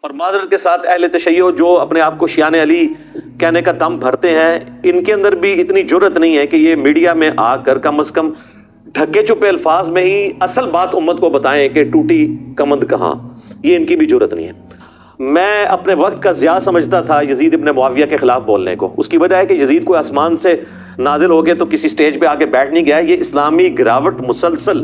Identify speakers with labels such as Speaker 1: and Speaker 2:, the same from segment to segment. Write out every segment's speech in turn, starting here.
Speaker 1: اور معذرت کے ساتھ اہل تشیع جو اپنے آپ کو شیعان علی کہنے کا دم بھرتے ہیں، ان کے اندر بھی اتنی جرأت نہیں ہے کہ یہ میڈیا میں آ کر کم از کم ڈھکے چھپے الفاظ میں ہی اصل بات امت کو بتائیں کہ ٹوٹی کمند کہاں. یہ ان کی بھی جرأت نہیں ہے. میں اپنے وقت کا ضیاع سمجھتا تھا یزید ابن معاویہ کے خلاف بولنے کو. اس کی وجہ ہے کہ یزید کوئی آسمان سے نازل ہو کے تو کسی سٹیج پہ آ کے بیٹھ نہیں گیا. یہ اسلامی گراوٹ مسلسل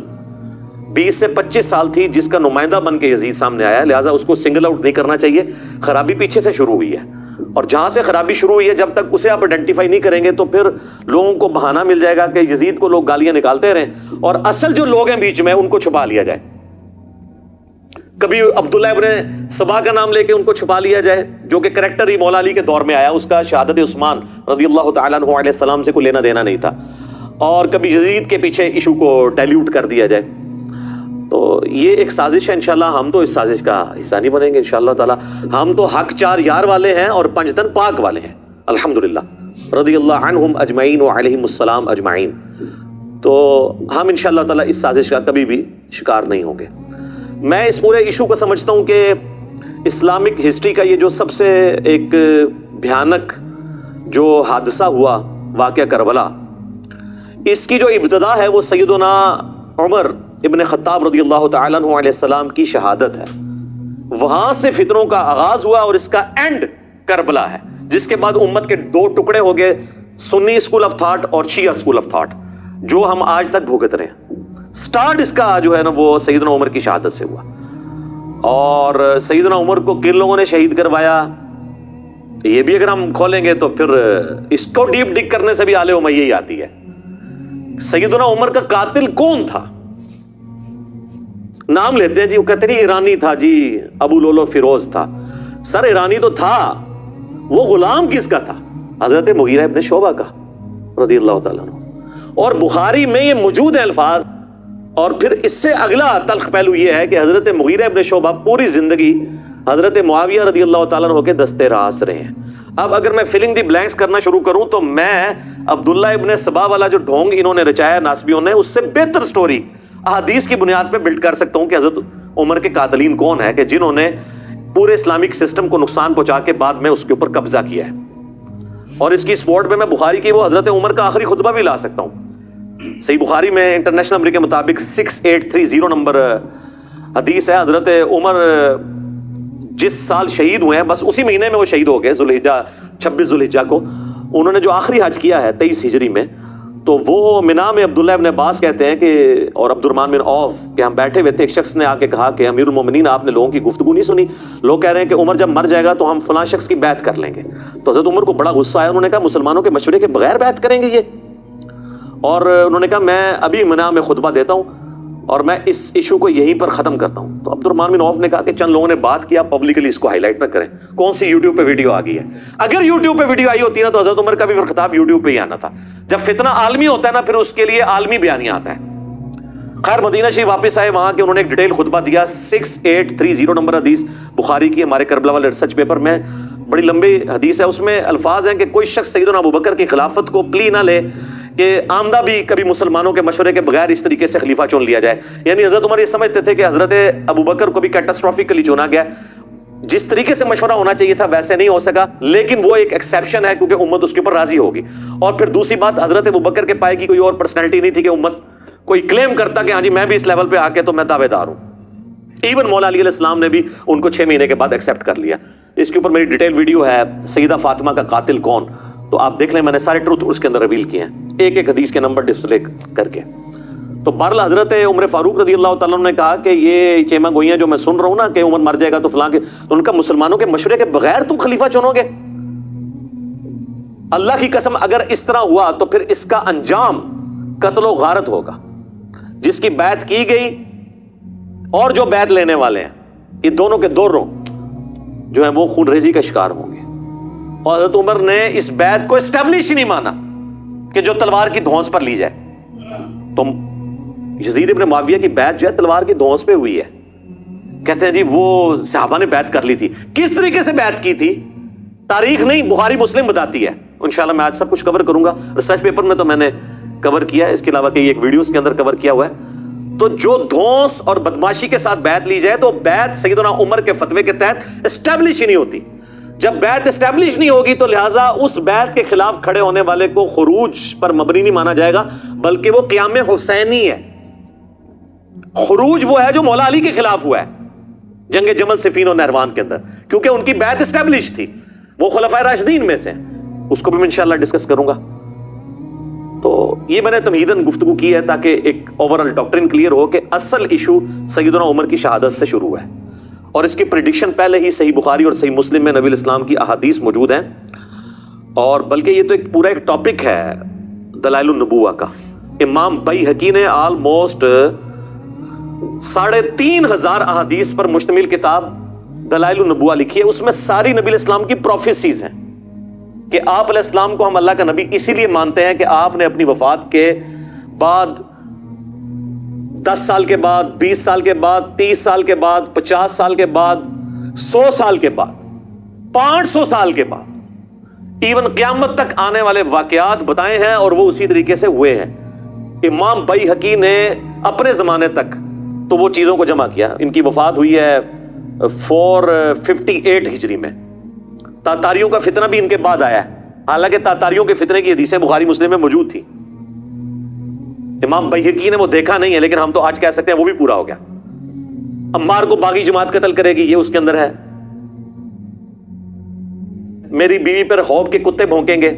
Speaker 1: 20 سے 25 سال تھی جس کا نمائندہ بن کے یزید سامنے آیا، لہٰذا اس کو سنگل آؤٹ نہیں کرنا چاہیے. خرابی پیچھے سے شروع ہوئی ہے، اور جہاں سے خرابی شروع ہوئی ہے جب تک اسے آپ آئیڈینٹیفائی نہیں کریں گے تو پھر لوگوں کو بہانہ مل جائے گا کہ یزید کو لوگ گالیاں نکالتے رہیں اور اصل جو لوگ ہیں بیچ میں ان کو چھپا لیا جائے. کبھی عبداللہ ابن سبا کا نام لے کے ان کو چھپا لیا جائے، جو کہ کریکٹر ہی مولا علی کے دور میں آیا، اس کا شہادت عثمان رضی اللہ تعالیٰ عنہ علیہ السلام سے کوئی لینا دینا نہیں تھا. اور کبھی یزید کے پیچھے ایشو کو ڈائلیوٹ کر دیا جائے. تو یہ ایک سازش ہے. انشاءاللہ ہم تو اس سازش کا حصہ نہیں بنیں گے انشاءاللہ تعالیٰ. ہم تو حق چار یار والے ہیں اور پنجتن پاک والے ہیں الحمدللہ رضی اللہ عنہم اجمعین وعلیہم السلام اجمعین. تو ہم انشاءاللہ تعالیٰ اس سازش کا کبھی بھی شکار نہیں ہوں گے. میں اس پورے ایشو کو سمجھتا ہوں کہ اسلامک ہسٹری کا یہ جو سب سے ایک بھیانک جو حادثہ ہوا واقعہ کربلا، اس کی جو ابتدا ہے وہ سیدنا عمر ابن خطاب رضی اللہ تعالیٰ عنہ علیہ السلام کی شہادت ہے. وہاں سے فتنوں کا آغاز ہوا اور اس کا اینڈ کربلا ہے، جس کے بعد امت کے دو ٹکڑے ہو گئے، سنی اسکول آف تھاٹ اور شیعہ اسکول آف تھاٹ، جو ہم آج تک بھوگت رہے ہیں. سٹارٹ اس کا جو ہے نا وہ سیدنا عمر کی شہادت سے ہوا، اور سیدنا عمر کو کن لوگوں نے شہید کروایا یہ بھی اگر ہم کھولیں گے تو پھر اس کو ڈیپ ڈگ کرنے سے بھی آل امیہ ہی آتی ہے. سیدنا عمر کا قاتل کون تھا؟ نام لیتے ہیں جی، وہ کہتے نہیں ایرانی تھا جی، ابو لولو فیروز تھا. سر ایرانی تو تھا، وہ غلام کس کا تھا؟ حضرت مغیرہ ابن شعبہ کا رضی اللہ تعالیٰ عنہ. اور بخاری میں یہ موجود ہے الفاظ. اور پھر اس سے اگلا تلخ پہلو یہ ہے کہ حضرت مغیرہ ابن شعبہ پوری زندگی حضرت معاویہ رضی اللہ تعالیٰ عنہ کے دستے راس رہے ہیں. اب اگر میں فلنگ دی بلینکس کرنا شروع کروں تو میں عبداللہ ابن سبا والا جو ڈھونگ انہوں نے رچایا ناسبیوں نے، اس سے بہتر سٹوری احادیث کی بنیاد پہ بلڈ کر سکتا ہوں کہ حضرت عمر کے قاتلین کون ہیں، کہ جنہوں نے پورے اسلامک سسٹم کو نقصان پہنچا کے بعد میں اس کے اوپر قبضہ کیا ہے. اور اس کی سپورٹ میں بخاری کی وہ حضرت عمر کا آخری خطبہ بھی لا سکتا ہوں. صحیح بخاری میں انٹرنیشنل نمبر کے مطابق 6830 نمبر حدیث ہے. حضرت عمر جس سال شہید ہوئے ہیں بس اسی مہینے میں وہ شہید ہو گئے، ذوالحجہ 26 ذوالحجہ کو. انہوں نے جو آخری حج کیا ہے 23 ہجری میں، تو وہ مینا میں عبداللہ ابن عباس کہتے ہیں کہ اور عبد الرحمن بن عوف کہ ہم بیٹھے ہوئے تھے، ایک شخص نے آ کے کہا کہ امیر المومنین آپ نے لوگوں کی گفتگو نہیں سنی، لوگ کہہ رہے ہیں کہ عمر جب مر جائے گا تو ہم فلاں شخص کی بیعت کر لیں گے. تو حضرت عمر کو بڑا غصہ آیا، انہوں نے کہا مسلمانوں کے مشورے کے بغیر بیعت کریں گے یہ؟ اور انہوں نے کہا میں ابھی مینا میں خطبہ دیتا ہوں اور میں اس ایشو کو یہیں پر ختم کرتا ہوں. تو عبد الرحمن بن عوف نے کہا کہ چند لوگوں نے بات کیا، پبلکلی اس کو ہائی لائٹ نہ کریں. کون سی یوٹیوب پہ ویڈیو آ گئی ہے؟ اگر یوٹیوب پہ ویڈیو آئی ہوتی نا تو حضرت عمر کا بھی خطاب یوٹیوب پہ ہی آنا تھا. جب فتنہ عالمی ہوتا ہے نا پھر اس کے لیے عالمی بیانیہ آتا ہے. خیر مدینہ شریف واپس آئے، وہاں کے انہوں نے ایک ڈیٹیل خطبہ دیا. 6830 نمبر حدیث بخاری کی، ہمارے کربلا والے ریسرچ پیپر میں بڑی لمبی حدیث ہے. اس میں الفاظ ہیں کہ کوئی شخص سیدنا ابوبکر کی خلافت کو پلی نہ لے کہ آمدہ بھی کبھی مسلمانوں کے مشورے کے بغیر اس طریقے سے خلیفہ چن لیا جائے. یعنی حضرت عمر یہ سمجھتے تھے کہ حضرت ابوبکر کو بھی کیٹاسٹروفکلی چنا گیا، جس طریقے سے مشورہ ہونا چاہیے تھا ویسے نہیں ہو سکا، لیکن وہ ایک ایکسیپشن ہے کیونکہ امت اس کے اوپر راضی ہوگی. اور پھر دوسری بات، حضرت ابوبکر کے پائے کی کوئی اور پرسنالٹی نہیں تھی کہ امت کوئی کلیم کرتا کہ ہاں جی میں بھی اس لیول پہ آ کے تو میں دعوے دار ہوں. ایون مولا علی علیہ السلام نے بھی ان کو 6 مہینے کے بعد ایکسیپٹ کر لیا. اس کے اوپر میری ڈیٹیل ویڈیو ہے، سیدہ فاطمہ کا قاتل کون، تو آپ دیکھ لیں، میں نے سارے ٹروتھ اس کے اندر ریویل کیے ہیں ایک ایک حدیث کے نمبر ڈسپلے کر کے. تو بہرحال حضرت عمر فاروق رضی اللہ تعالیٰ عنہ نے کہا کہ یہ چیما گوئیاں جو میں سن رہا ہوں نا کہ عمر مر جائے گا تو فلاں کے، تو ان کا مسلمانوں کے مشورے کے بغیر تم خلیفہ چنو گے؟ اللہ کی قسم اگر اس طرح ہوا تو پھر اس کا انجام قتل و غارت ہوگا. جس کی بیعت کی گئی اور جو بیعت لینے والے ہیں، یہ دونوں کے دونوں جو ہیں وہ خون ریزی کا شکار ہوں گے. اور حضرت عمر نے اس بیعت کو اسٹیبلش ہی نہیں مانا کہ جو تلوار کی دھونس پر لی جائے. تو یزید ابن معاویہ کی بیعت جو ہے تلوار کی دھونس پہ ہوئی ہے. کہتے ہیں جی وہ صحابہ نے بیعت کر لی تھی. کس طریقے سے بیعت کی تھی تاریخ نہیں، بخاری مسلم بتاتی ہے. انشاءاللہ میں آج سب کچھ کور کروں گا. ریسرچ پیپر میں تو میں نے کور کیا ہے، اس کے علاوہ کئی ایک ویڈیوز کے اندر کور کیا ہوا ہے. تو جو دھونس اور بدماشی کے ساتھ بیعت لی جائے تو بیعت سیدنا عمر کے فتوے کے تحت اسٹیبلش ہی نہیں ہوتی. جب بیعت اسٹیبلش نہیں ہوگی تو لہٰذا اس بیعت کے خلاف کھڑے ہونے والے کو خروج پر مبنی نہیں مانا جائے گا، بلکہ وہ قیام حسینی ہے. خروج وہ ہے جو مولا علی کے خلاف ہوا ہے جنگ جمل صفین اور نہروان کے اندر، کیونکہ ان کی بیعت اسٹیبلش تھی، وہ خلفائے راشدین میں سے. اس کو بھی میں انشاءاللہ ڈسکس کروں گا. تو یہ میں نے تمہیداً گفتگو کی ہے تاکہ ایک اوورآل ڈاکٹرن کلیئر ہو کہ اصل ایشو سیدنا عمر کی شہادت سے شروع ہے، اور اس کی پریڈکشن پہلے ہی صحیح بخاری اور صحیح مسلم میں نبی الاسلام کی احادیث موجود ہیں. اور بلکہ یہ تو ایک پورا ایک ٹاپک ہے دلائل النبوہ کا. امام بیہقی نے آلموسٹ 3,500 احادیث پر مشتمل کتاب دلائل النبوہ لکھی ہے. اس میں ساری نبی الاسلام کی پروفیسیز ہیں کہ آپ علیہ السلام کو ہم اللہ کا نبی اسی لیے مانتے ہیں کہ آپ نے اپنی وفات کے بعد 10 سال کے بعد، 20 سال کے بعد، 30 سال کے بعد، 50 سال کے بعد، 100 سال کے بعد، 500 سال کے بعد، ایون قیامت تک آنے والے واقعات بتائے ہیں، اور وہ اسی طریقے سے ہوئے ہیں. امام بیہقی نے اپنے زمانے تک تو وہ چیزوں کو جمع کیا. ان کی وفات ہوئی ہے 458 ہجری میں. تاتاریوں کا فتنہ بھی ان کے بعد آیا ہے، حالانکہ تاتاریوں کے فتنے کی حدیثیں بخاری مسلم میں موجود تھی. امام بیہقی نے وہ دیکھا نہیں ہے، لیکن ہم تو آج کہہ سکتے ہیں وہ بھی پورا ہو گیا. عمار کو باغی جماعت قتل کرے گی، یہ اس کے اندر ہے. میری بیوی پر خواب کے کتے بھونکیں گے،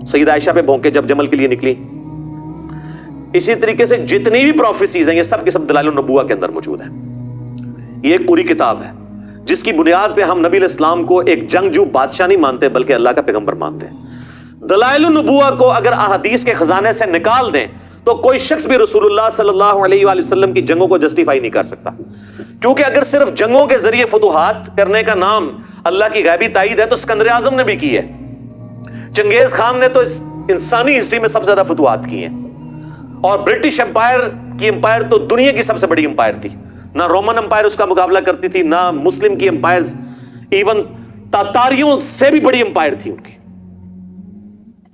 Speaker 1: سیدہ عائشہ پہ بھونکے جب جمل کے لیے نکلی. اسی طریقے سے جتنی بھی پروفیسیز ہیں یہ سب کے سب دلائل النبوہ کے اندر موجود ہیں. یہ ایک پوری کتاب ہے جس کی بنیاد پہ ہم نبی علیہ السلام کو ایک جنگجو بادشاہ نہیں مانتے بلکہ اللہ کا پیغمبر مانتے ہیں. دلائل النبوہ کو اگر احادیث کے خزانے سے نکال دیں تو کوئی شخص بھی رسول اللہ صلی اللہ علیہ وآلہ وسلم کی جنگوں کو جسٹیفائی نہیں کر سکتا. کیونکہ اگر صرف جنگوں کے ذریعے فتوحات کرنے کا نام اللہ کی غیبی تائید ہے تو اسکندر اعظم نے بھی کی ہے. چنگیز خان نے تو انسانی ہسٹری میں سب سے زیادہ فتوحات کی ہیں، اور برٹش امپائر کی امپائر تو دنیا کی سب سے بڑی امپائر تھی. نہ رومن امپائر اس کا مقابلہ کرتی تھی، نہ مسلم کی امپائرز، ایون تاتاریوں سے بھی بڑی امپائر تھی ان کی.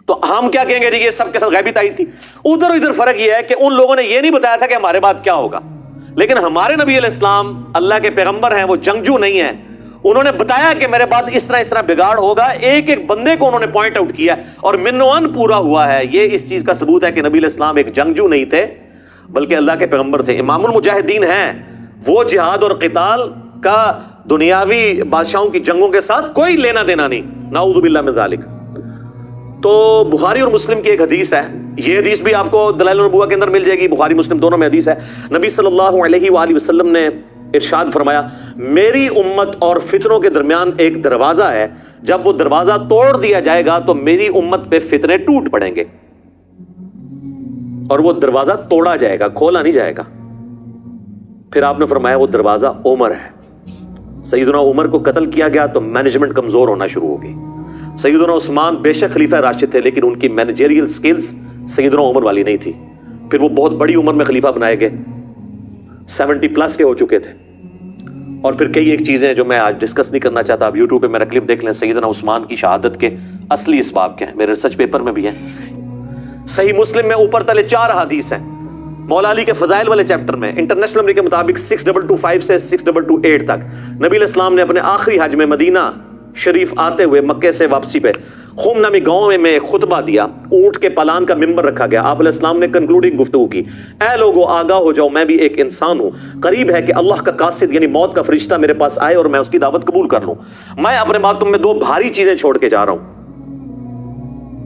Speaker 1: تو ہم کیا کہیں گے؟ یہ سب کے ساتھ غیبی تائید تھی. ادھر فرق یہ ہے کہ ان لوگوں نے یہ نہیں بتایا تھا کہ ہمارے بعد کیا ہوگا، لیکن ہمارے نبی علیہ السلام اللہ کے پیغمبر ہیں، وہ جنگجو نہیں ہیں. انہوں نے بتایا کہ میرے بعد اس طرح بگاڑ ہوگا. ایک ایک بندے کو انہوں نے پوائنٹ آؤٹ کیا اور منوان پورا ہوا ہے. یہ اس چیز کا ثبوت ہے کہ نبی علیہ السلام ایک جنگجو نہیں تھے بلکہ اللہ کے پیغمبر تھے. امام المجاہدین ہیں. وہ جہاد اور قتال کا دنیاوی بادشاہوں کی جنگوں کے ساتھ کوئی لینا دینا نہیں، نعوذ باللہ من ذالک. تو بخاری اور مسلم کی ایک حدیث ہے، یہ حدیث بھی آپ کو دلائل النبوہ کے اندر مل جائے گی، بخاری مسلم دونوں میں حدیث ہے. نبی صلی اللہ علیہ وآلہ وسلم نے ارشاد فرمایا، میری امت اور فتنوں کے درمیان ایک دروازہ ہے، جب وہ دروازہ توڑ دیا جائے گا تو میری امت پہ فتنے ٹوٹ پڑیں گے. اور وہ دروازہ توڑا جائے گا، کھولا نہیں جائے گا. پھر آپ نے فرمایا وہ دروازہ عمر ہے. سیدنا عمر کو قتل کیا گیا تو مینجمنٹ کمزور ہونا شروع ہو گئی. سیدنا عثمان بے شک خلیفہ راشد تھے لیکن ان کی مینیجریل سکلز سیدنا عمر والی نہیں تھی. پھر وہ بہت بڑی عمر میں خلیفہ بنائے گئے، 70+ کے ہو چکے تھے. اور پھر کئی ایک چیزیں جو میں آج ڈسکس نہیں کرنا چاہتا، آپ یوٹیوب پہ میرا کلپ دیکھ لیں. سیدنا عثمان کی شہادت کے اصلی اسباب کیا ہیں، میرے ریسرچ پیپر میں بھی ہیں. صحیح مسلم میں اوپر تلے 4 حدیث ہیں. مولا علی کے فضائل والے چیپٹر میں انٹرنیشنل نمبر کے مطابق 6225 سے 6228 تک نبی علیہ السلام نے اپنے آخری حج میں مدینہ شریف آتے ہوئے مکے سے واپسی پہ خوم نامی گاؤں میں خطبہ دیا. اونٹ کے پالان کا ممبر رکھا گیا. آپ علیہ السلام نے کنکلوڈنگ گفتگو کی، اے لوگو آگاہ ہو جاؤ، میں بھی ایک انسان ہوں. قریب ہے کہ اللہ کا قاصد یعنی موت کا فرشتہ میرے پاس آئے اور میں اس کی دعوت قبول کر لوں. میں اپنے بعد تم میں 2 بھاری چیزیں چھوڑ کے جا رہا ہوں.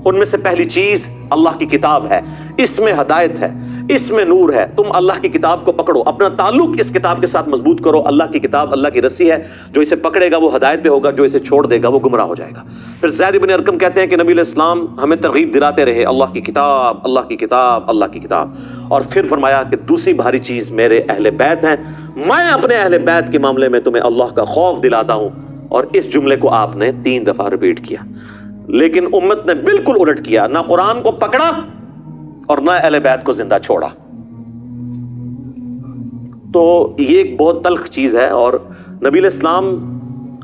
Speaker 1: ان میں سے پہلی چیز اللہ کی کتاب ہے، اس میں ہدایت ہے، اس میں نور ہے. تم اللہ کی کتاب کو پکڑو، اپنا تعلق اس کتاب کے ساتھ مضبوط کرو. اللہ کی کتاب اللہ کی رسی ہے، جو اسے پکڑے گا وہ ہدایت پہ ہوگا، جو اسے چھوڑ دے گا وہ گمراہ ہو جائے گا. پھر زید بن ارقم کہتے ہیں کہ نبی علیہ السلام ہمیں ترغیب دلاتے رہے، اللہ کی کتاب، اللہ کی کتاب، اللہ کی کتاب. اور پھر فرمایا کہ دوسری بھاری چیز میرے اہل بیت ہیں، میں اپنے اہل بیت کے معاملے میں تمہیں اللہ کا خوف دلاتا ہوں. اور اس جملے کو آپ نے 3 دفعہ ریپیٹ کیا. لیکن امت نے بالکل الٹ کیا، نہ قرآن کو پکڑا اور نہ اہل بیت کو زندہ چھوڑا. تو یہ ایک بہت تلخ چیز ہے. اور نبی علیہ السلام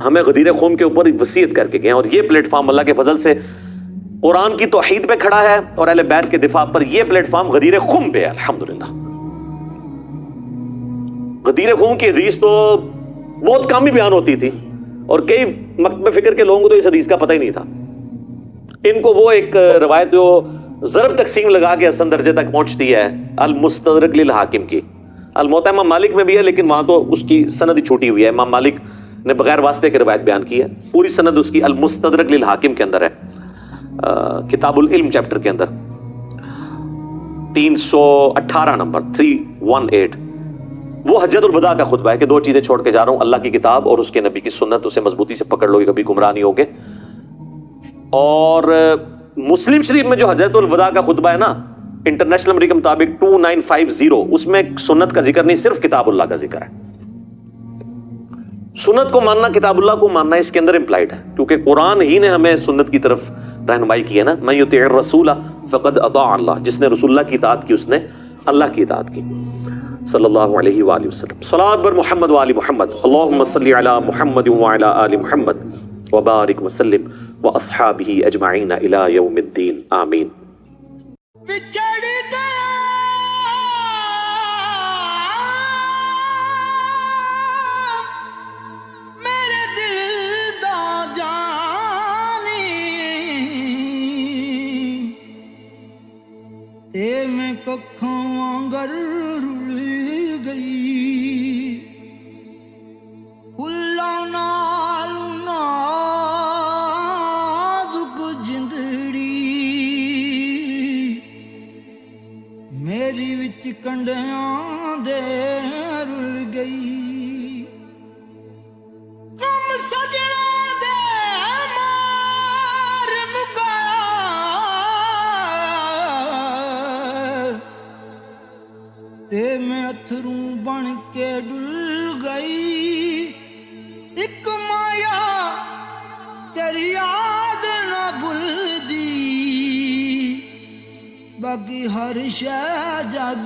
Speaker 1: ہمیں غدیر خم کے اوپر وصیت کر کے گئے، اور یہ پلیٹ فارم اللہ کے فضل سے قرآن کی توحید پہ کھڑا ہے اور اہل بیت کے دفاع پر یہ پلیٹ فارم غدیر خم پہ ہے الحمدللہ. غدیر خون کی حدیث تو بہت کم ہی بیان ہوتی تھی اور کئی مکتب فکر کے لوگوں کو تو اس حدیث کا پتہ ہی نہیں تھا. ان کو وہ ایک روایت جو ضرب تقسیم لگا کے حسن درجے تک پہنچتی ہے المستدرک للحاکم کی. الموطا امام مالک میں بھی ہے لیکن وہاں تو اس کی سند ہی چھوٹی ہوئی ہے. امام مالک نے بغیر واسطے کے روایت بیان کی ہے. پوری سند اس کی المستدرک للحاکم کے اندر ہے, کتاب العلم چیپٹر کے اندر 318 نمبر 318. وہ حجۃ الوداع کا خطبہ ہے کہ 2 چیزیں چھوڑ کے جا رہا ہوں, اللہ کی کتاب اور اس کے نبی کی سنت, اسے مضبوطی سے پکڑ لو گے کبھی گمراہ نہیں ہوگے. اور مسلم شریف میں جو حجۃ الوداع کا خطبہ ہے نا, انٹرنیشنل نمبر کے مطابق 2950, اس میں سنت کا ذکر نہیں, صرف کتاب اللہ کا ذکر ہے. سنت کو ماننا, کتاب اللہ کو ماننا اس کے اندر امپلائڈ ہے, کیونکہ قرآن ہی نے ہمیں سنت کی طرف رہنمائی کی ہے نا. من یطیع الرسول فقد اطاع اللہ, جس نے رسول اللہ کی اطاعت کی اس نے اللہ کی اطاعت کی صلی اللہ علیہ وآلہ وسلم. صلاۃ بر محمد وآل محمد. اللہم صلی علی محمد وعلی آل محمد وبارک وسلم واصحابہ اجمعین الی یوم الدین, آمین.
Speaker 2: بچھڑ گیا میرے دل دا جانی, تے میں ککھاں وانگر رل گئی, پھلاں نال نازک جندڑی میری وچ کنڈیاں دے رل گئی. کم سجنا دے مار مکا تے میں اتھرو بن کے ڈل گئی. ایک مایا تیری یاد نہ بھلدی, باقی ہر شے جگ